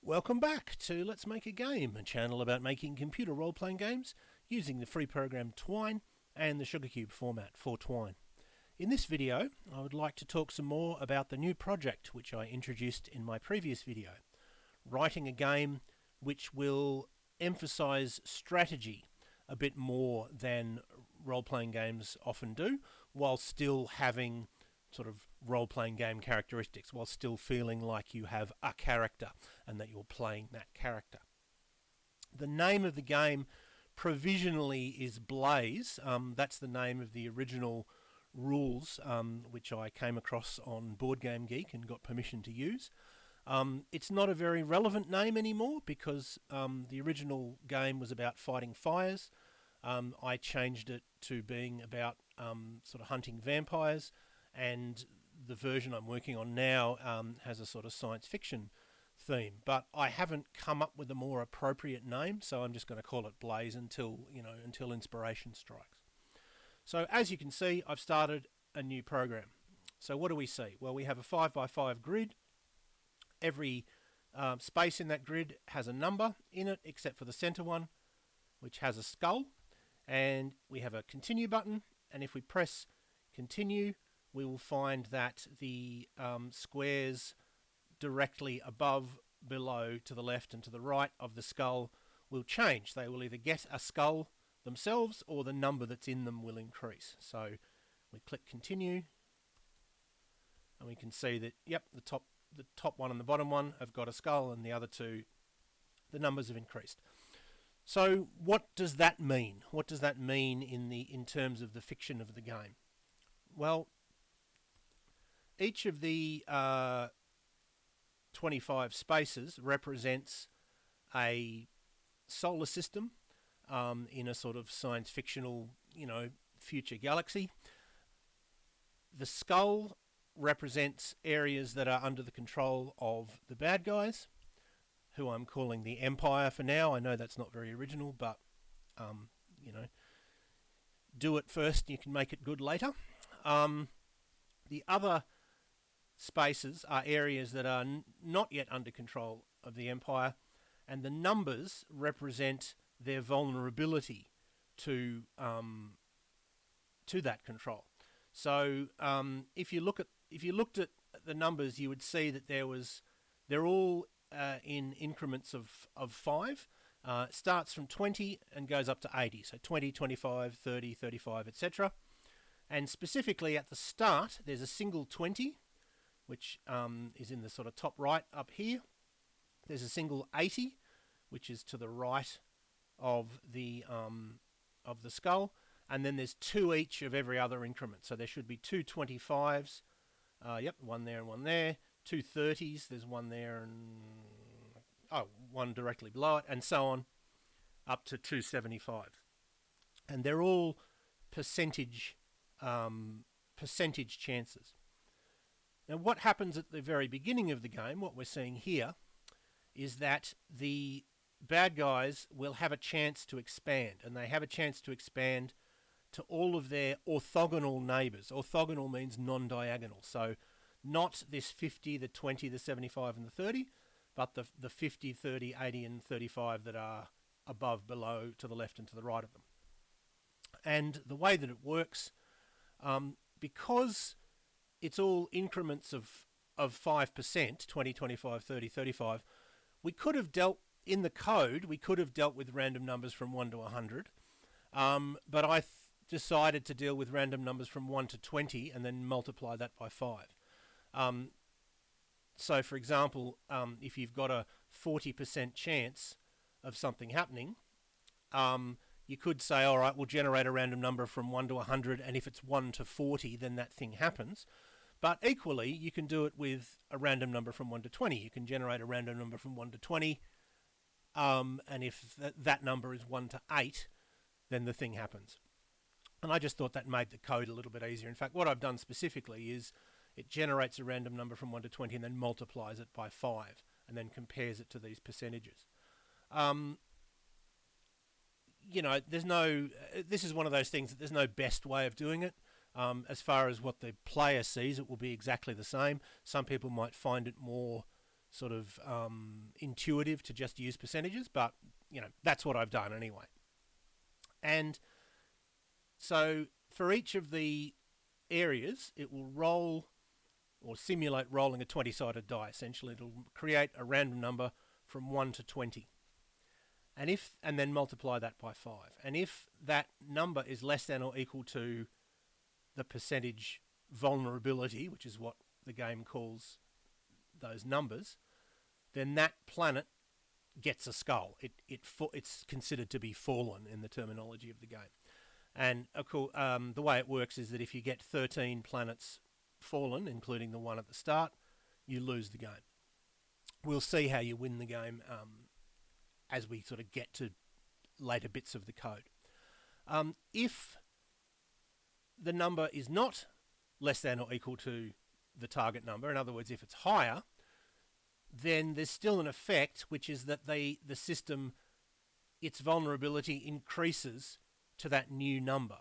Welcome back to Let's Make a Game, a channel about making computer role-playing games using the free program Twine and the Sugarcube format for Twine. In this video, I would like to talk some more about the new project which I introduced in my previous video, writing a game which will emphasize strategy a bit more than role-playing games often do, while still having sort of role-playing game characteristics, while still feeling like you have a character and that you're playing that character. The name of the game provisionally is Blaze. That's the name of the original rules which I came across on Board Game Geek and got permission to use. It's not a very relevant name anymore because the original game was about fighting fires. I changed it to being about sort of hunting vampires, and the version I'm working on now has a sort of science fiction theme, but I haven't come up with a more appropriate name, so I'm just going to call it Blaze until inspiration strikes. So as you can see, I've started a new program. So what do we see? Well, we have a 5x5 grid. Every space in that grid has a number in it, except for the center one, which has a skull. And we have a continue button, and if we press continue, we will find that the squares directly above, below, to the left and to the right of the skull will change. They will either get a skull themselves or the number that's in them will increase. So we click continue and we can see that, yep, the top one and the bottom one have got a skull, and the other two, the numbers have increased. So what does that mean? What does that mean in terms of the fiction of the game? Well, each of the 25 spaces represents a solar system in a sort of science fictional, future galaxy. The skull represents areas that are under the control of the bad guys, who I'm calling the Empire for now. I know that's not very original, but, do it first, you can make it good later. The other spaces are areas that are not yet under control of the Empire, and the numbers represent their vulnerability to that control. So if you looked at the numbers, you would see that they're all in increments of 5. It starts from 20 and goes up to 80. So 20, 25, 30, 35, etc. And specifically at the start, there's a single 20, which is in the sort of top right up here. There's a single 80, which is to the right of the skull. And then there's 2 each of every other increment. So there should be 2 25s. One there and one there. 2 30s. There's one there and one directly below it, and so on, up to 2 75s. And they're all percentage chances. Now, what happens at the very beginning of the game, what we're seeing here, is that the bad guys will have a chance to expand, and they have a chance to expand to all of their orthogonal neighbours. Orthogonal means non-diagonal, so not this 50, the 20, the 75 and the 30, but the 50, 30, 80 and 35 that are above, below, to the left and to the right of them. And the way that it works, because it's all increments of 5%, 20, 25, 30, 35, we could have dealt, in the code, we could have dealt with random numbers from 1 to 100, but I decided to deal with random numbers from 1 to 20 and then multiply that by 5. So, for example, if you've got a 40% chance of something happening, you could say, all right, we'll generate a random number from 1 to 100, and if it's 1 to 40, then that thing happens. But equally, you can do it with a random number from 1 to 20. You can generate a random number from 1 to 20, and if that number is 1 to 8, then the thing happens. And I just thought that made the code a little bit easier. In fact, what I've done specifically is it generates a random number from 1 to 20 and then multiplies it by 5 and then compares it to these percentages. This is one of those things that there's no best way of doing it. As far as what the player sees, it will be exactly the same. Some people might find it more sort of intuitive to just use percentages, but that's what I've done anyway. And so for each of the areas, it will roll or simulate rolling a 20-sided die. Essentially, it'll create a random number from 1 to 20. And then multiply that by 5. And if that number is less than or equal to the percentage vulnerability, which is what the game calls those numbers, then that planet gets a skull. It's considered to be fallen in the terminology of the game. And of course, the way it works is that if you get 13 planets fallen, including the one at the start, you lose the game. We'll see how you win the game as we sort of get to later bits of the code. If the number is not less than or equal to the target number, in other words, if it's higher, then there's still an effect, which is that the system, its vulnerability increases to that new number,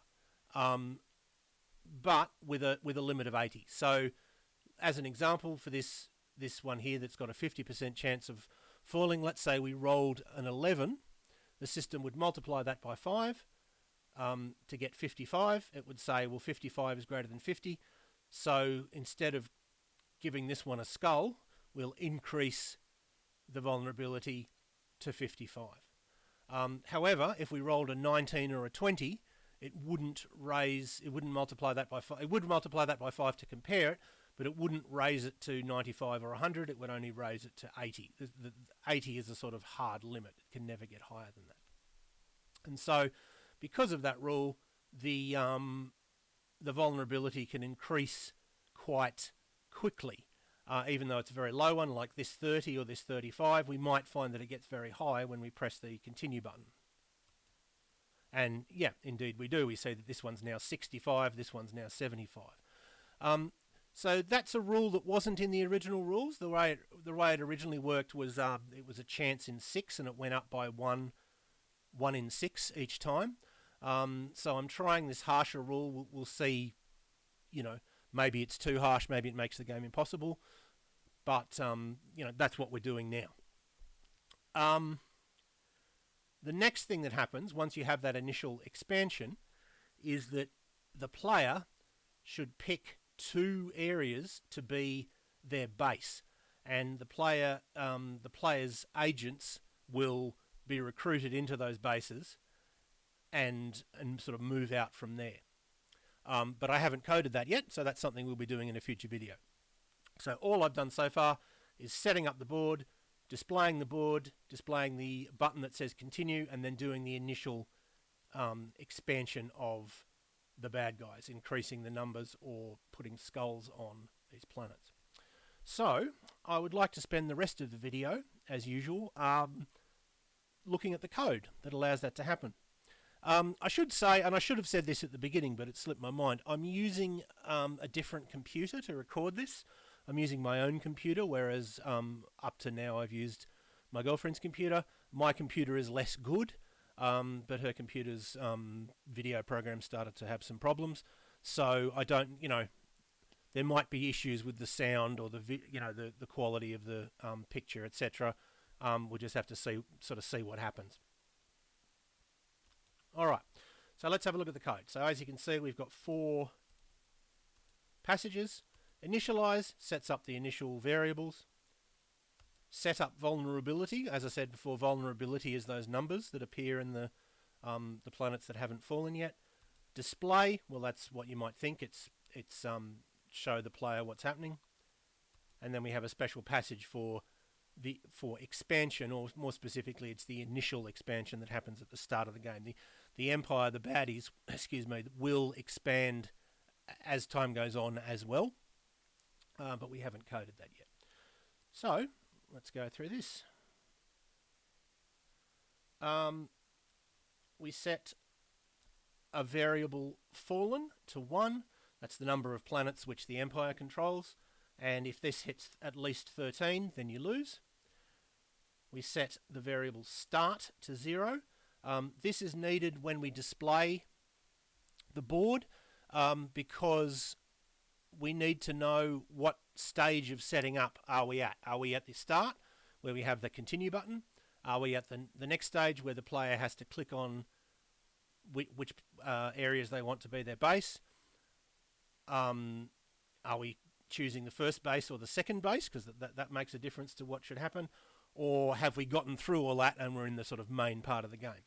but with a limit of 80. So, as an example for this one here that's got a 50% chance of falling, let's say we rolled an 11, the system would multiply that by 5 to get 55. It would say, well, 55 is greater than 50. So instead of giving this one a skull, we'll increase the vulnerability to 55. However, if we rolled a 19 or a 20, it wouldn't multiply that by 5. It would multiply that by 5 to compare it, but it wouldn't raise it to 95 or 100. It would only raise it to 80. The 80 is a sort of hard limit. It can never get higher than that. And so, because of that rule, the vulnerability can increase quite quickly. Even though it's a very low one, like this 30 or this 35, we might find that it gets very high when we press the continue button. And yeah, indeed we do. We see that this one's now 65, this one's now 75. So that's a rule that wasn't in the original rules. The way it originally worked was it was a chance in 6, and it went up by 1 in 6 each time. So I'm trying this harsher rule. We'll see, maybe it's too harsh, maybe it makes the game impossible. But, that's what we're doing now. The next thing that happens once you have that initial expansion is that the player should pick 2 areas to be their base, and the player's agents will be recruited into those bases and sort of move out from there. But I haven't coded that yet, so that's something we'll be doing in a future video. So all I've done so far is setting up the board, displaying the button that says continue, and then doing the initial expansion of the bad guys, increasing the numbers or putting skulls on these planets. So I would like to spend the rest of the video, as usual, looking at the code that allows that to happen. I should say, and I should have said this at the beginning, but it slipped my mind, I'm using a different computer to record this. I'm using my own computer, whereas up to now I've used my girlfriend's computer. My computer is less good, but her computer's video program started to have some problems. So I don't, there might be issues with the sound or the quality of the picture, etc. We'll just have to see what happens. All right, so let's have a look at the code. So as you can see, we've got 4 passages. Initialize sets up the initial variables. Set up vulnerability. As I said before, vulnerability is those numbers that appear in the planets that haven't fallen yet. Display, well, that's what you might think. It's show the player what's happening. And then we have a special passage for expansion, or more specifically, it's the initial expansion that happens at the start of the game. The Empire, the baddies, will expand as time goes on as well. But we haven't coded that yet. So let's go through this. We set a variable fallen to 1. That's the number of planets which the Empire controls. And if this hits at least 13, then you lose. We set the variable start to 0. This is needed when we display the board because we need to know what stage of setting up are we at? Are we at the start where we have the continue button? Are we at the next stage where the player has to click on which areas they want to be their base? Are we choosing the first base or the second base? Because that makes a difference to what should happen. Or have we gotten through all that and we're in the sort of main part of the game?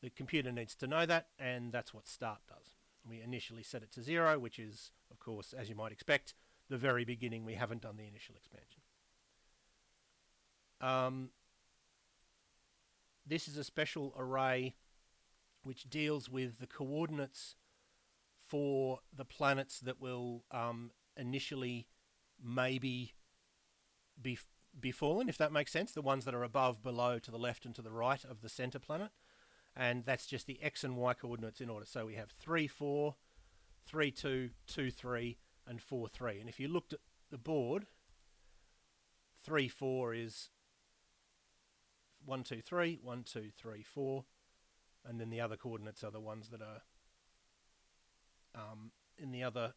The computer needs to know that, and that's what start does. We initially set it to 0, which is, of course, as you might expect, the very beginning. We haven't done the initial expansion. This is a special array which deals with the coordinates for the planets that will initially maybe be fallen, if that makes sense, the ones that are above, below, to the left and to the right of the center planet. And that's just the X and Y coordinates in order. So we have 3, 4, 3, 2, 2, 3, and 4, 3. And if you looked at the board, 3, 4 is 1, 2, 3, 1, 2, 3, 4. And then the other coordinates are the ones that are in the other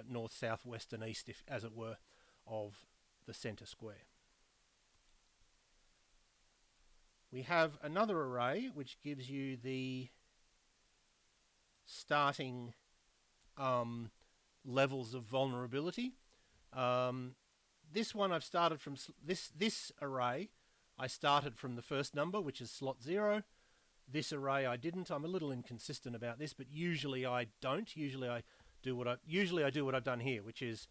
north, south, west, and east, if, as it were, of the center square. We have another array which gives you the starting levels of vulnerability. This one I've started from this array. I started from the first number, which is slot 0. This array I didn't. I'm a little inconsistent about this, but usually I don't. Usually I do what I've done here, which is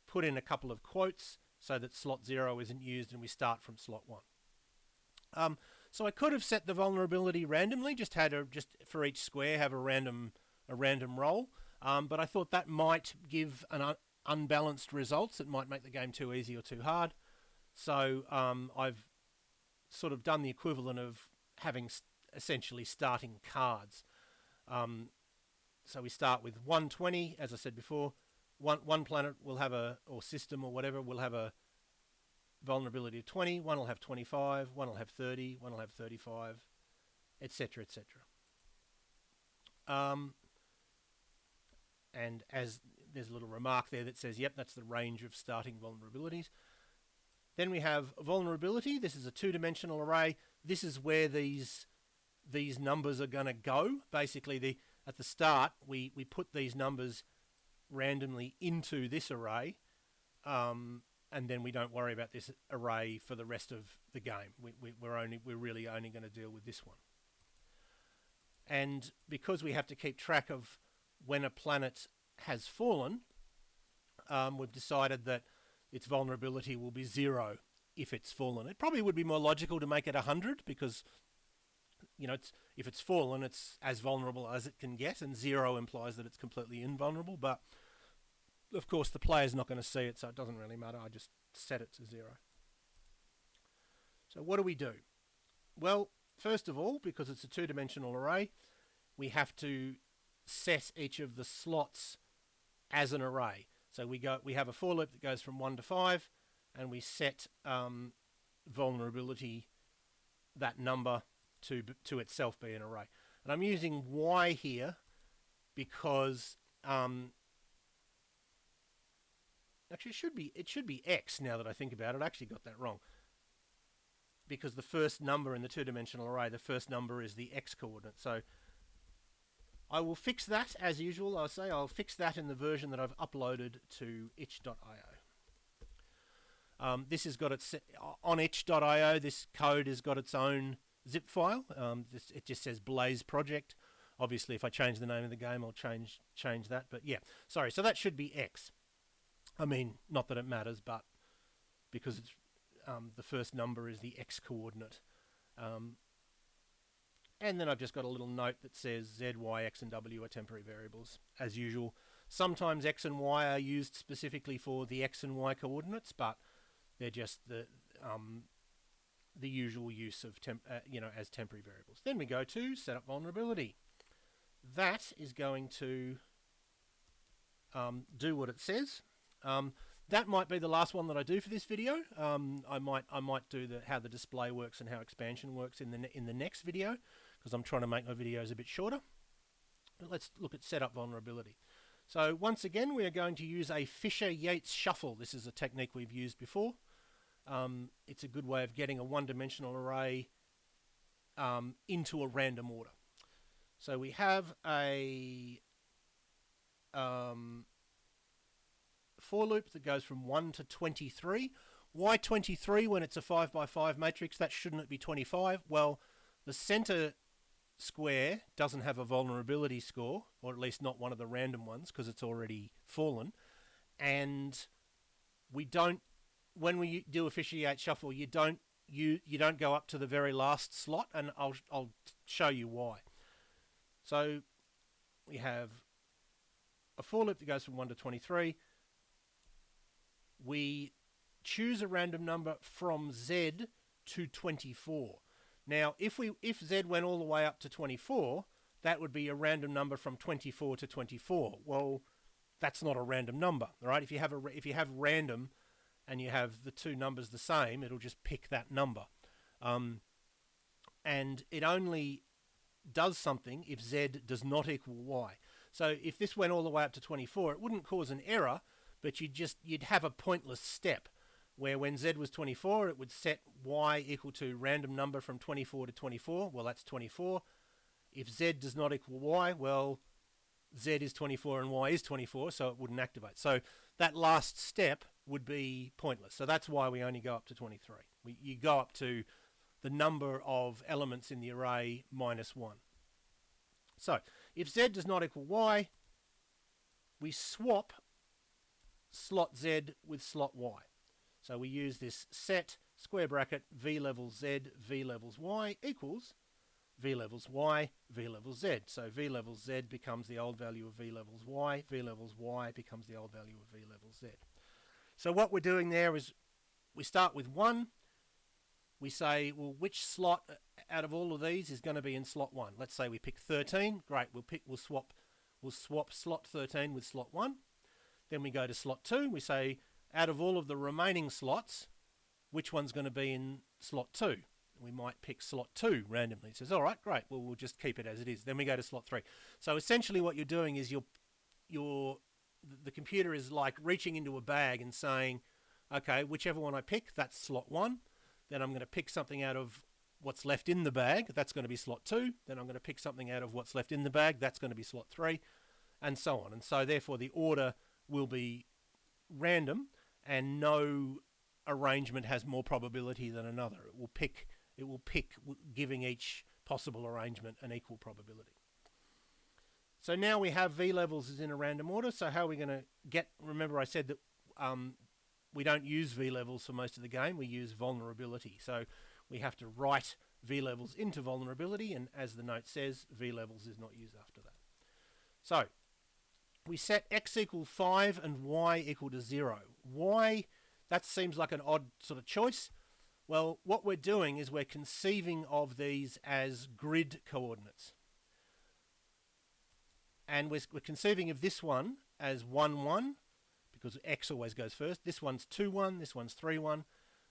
put in a couple of quotes so that slot 0 isn't used and we start from slot 1. So I could have set the vulnerability randomly, just for each square have a random roll, but I thought that might give an unbalanced results. It might make the game too easy or too hard. So I've sort of done the equivalent of having essentially starting cards. So we start with 120, as I said before. One planet will have or system or whatever will have a vulnerability of 20, one will have 25, one will have 30, one will have 35, etc., etc. And as there's a little remark there that says, yep, that's the range of starting vulnerabilities. Then we have vulnerability. This is a two-dimensional array. This is where these numbers are going to go. Basically, at the start, we put these numbers randomly into this array, and then we don't worry about this array for the rest of the game. We're really only going to deal with this one. And because we have to keep track of when a planet has fallen, we've decided that its vulnerability will be 0 if it's fallen. It probably would be more logical to make it 100 because, you know, if it's fallen, it's as vulnerable as it can get, and 0 implies that it's completely invulnerable. But of course, the player's not going to see it, so it doesn't really matter. I just set it to 0. So what do we do? Well, first of all, because it's a two-dimensional array, we have to set each of the slots as an array. So we have a for loop that goes from 1 to 5, and we set vulnerability, that number, to itself be an array. And I'm using Y here because actually it should be X now that I think about it. I actually got that wrong. Because the first number in the two-dimensional array, the first number is the X coordinate. So I will fix that as usual. I'll fix that in the version that I've uploaded to itch.io. This has got its on itch.io. This code has got its own zip file. It just says Blaze Project. Obviously, if I change the name of the game, I'll change that. But yeah, sorry. So that should be X. I mean, not that it matters, but because it's the first number is the X coordinate. And then I've just got a little note that says Z, Y, X, and W are temporary variables, as usual. Sometimes X and Y are used specifically for the X and Y coordinates, but they're just the usual use of as temporary variables. Then we go to set up vulnerability. That is going to do what it says. That might be the last one that I do for this video. I might do how the display works and how expansion works in the next video, because I'm trying to make my videos a bit shorter. But let's look at setup vulnerability. So once again, we are going to use a Fisher-Yates shuffle. This is a technique we've used before. It's a good way of getting a one-dimensional array into a random order. So we have a for loop that goes from 1 to 23. Why 23 when it's a 5 by 5 matrix? That shouldn't it be 25? Well, the center square doesn't have a vulnerability score, or at least not one of the random ones, because it's already fallen. And we don't, when we do a Fisher-Yates shuffle, you don't go up to the very last slot, and I'll show you why. So we have a for loop that goes from 1 to 23. We choose a random number from Z to 24. Now, if Z went all the way up to 24, that would be a random number from 24 to 24. Well, that's not a random number, right? If you have random and you have the two numbers the same, it'll just pick that number. And it only does something if Z does not equal Y. So if this went all the way up to 24, it wouldn't cause an error, but you'd have a pointless step where when Z was 24, it would set Y equal to random number from 24 to 24. Well, that's 24. If Z does not equal Y, well, Z is 24 and Y is 24, so it wouldn't activate. So that last step would be pointless. So that's why we only go up to 23. You go up to the number of elements in the array minus 1. So if Z does not equal Y, we swap slot Z with slot Y. So we use this set square bracket v levels Z, v levels Y equals v levels Y, v levels Z. So v levels Z becomes the old value of v levels Y, v levels Y becomes the old value of v levels Z. So what we're doing there is we start with 1. We say, well, which slot out of all of these is going to be in slot 1? Let's say we pick 13. Great, we'll swap slot 13 with slot 1. Then we go to slot 2. We say, out of all of the remaining slots, which one's going to be in slot 2? We might pick slot 2 randomly. It says, all right, great, well, we'll just keep it as it is. Then we go to slot 3. So essentially what you're doing is the computer is like reaching into a bag and saying, okay, whichever one I pick, that's slot 1. Then I'm going to pick something out of what's left in the bag. That's going to be slot 2. Then I'm going to pick something out of what's left in the bag. That's going to be slot 3, and so on. And so therefore the order will be random, and no arrangement has more probability than another. It will pick, giving each possible arrangement an equal probability. So now we have V levels is in a random order. So how are we going to get, remember I said that we don't use V levels for most of the game, we use vulnerability. So we have to write V levels into vulnerability, and as the note says, V levels is not used after that. So we set X equal 5 and Y equal to 0. Why? That seems like an odd sort of choice. Well, what we're doing is we're conceiving of these as grid coordinates. And we're conceiving of this one as 1, 1, because X always goes first. This one's 2, 1, this one's 3, 1.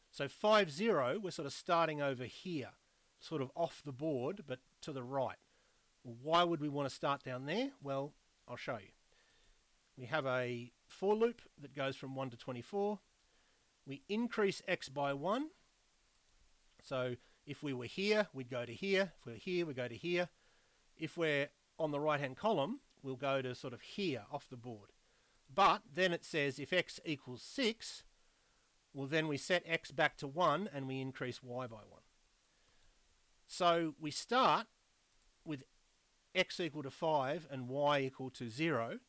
So 5, 0, we're sort of starting over here, sort of off the board, but to the right. Well, why would we want to start down there? Well, I'll show you. We have a for loop that goes from 1 to 24. We increase X by 1. So if we were here, we'd go to here. If we're here, we go to here. If we're on the right-hand column, we'll go to sort of here, off the board. But then it says if X equals 6, well then we set X back to 1 and we increase Y by 1. So we start with X equal to 5 and Y equal to 0.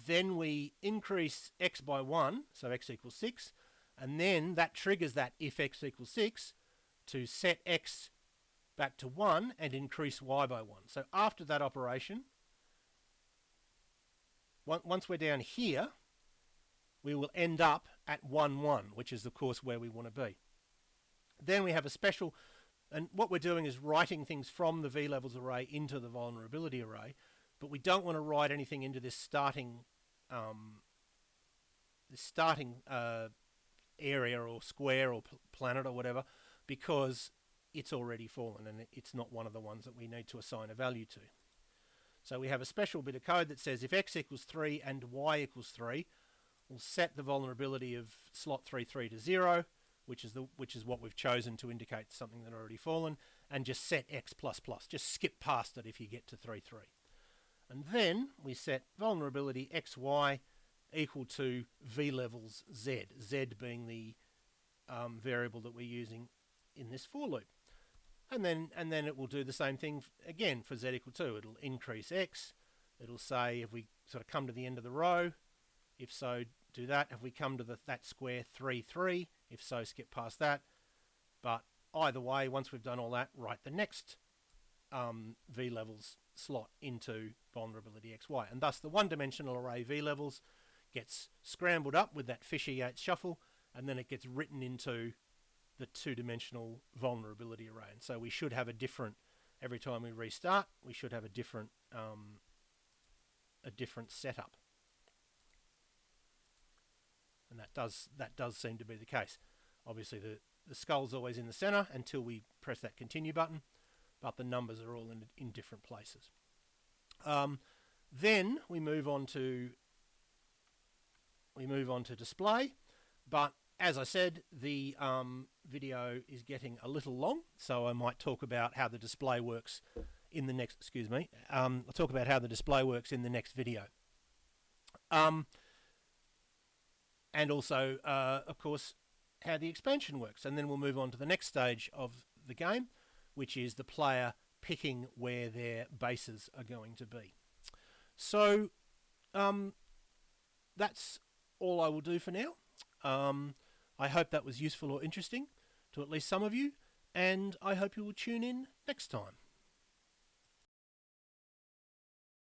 Then we increase X by 1, so X equals 6. And then that triggers that if X equals 6 to set X back to 1 and increase Y by 1. So after that operation, once we're down here, we will end up at 1, 1, which is of course where we want to be. Then we have a special, and what we're doing is writing things from the V levels array into the vulnerability array, but we don't want to write anything into this starting area or square or planet or whatever, because it's already fallen and it's not one of the ones that we need to assign a value to. So we have a special bit of code that says if x equals 3 and y equals 3, we'll set the vulnerability of slot 33 to 0, which is what we've chosen to indicate something that already fallen, and just set x++. Just skip past it if you get to 33. And then we set vulnerability xy equal to v-levels z, z being the variable that we're using in this for loop. And then it will do the same thing again for z equal 2. It'll increase x. It'll say if we sort of come to the end of the row, if so, do that. If we come to that square 3, 3, if so, skip past that. But either way, once we've done all that, write the next v-levels slot into vulnerability xy. And thus the one-dimensional array v-levels gets scrambled up with that fishy Yates shuffle, and then it gets written into the two-dimensional vulnerability array. And so we should have a different, every time we restart, we should have a different setup. And that does seem to be the case. Obviously the skull's always in the center until we press that continue button, but the numbers are all in different places. Then we move on to display, but as I said, the video is getting a little long, so I might talk about how the display works in the next. I'll talk about how the display works in the next video. And also, of course, how the expansion works. And then we'll move on to the next stage of the game, which is the player picking where their bases are going to be. So that's all I will do for now. I hope that was useful or interesting to at least some of you, and I hope you will tune in next time.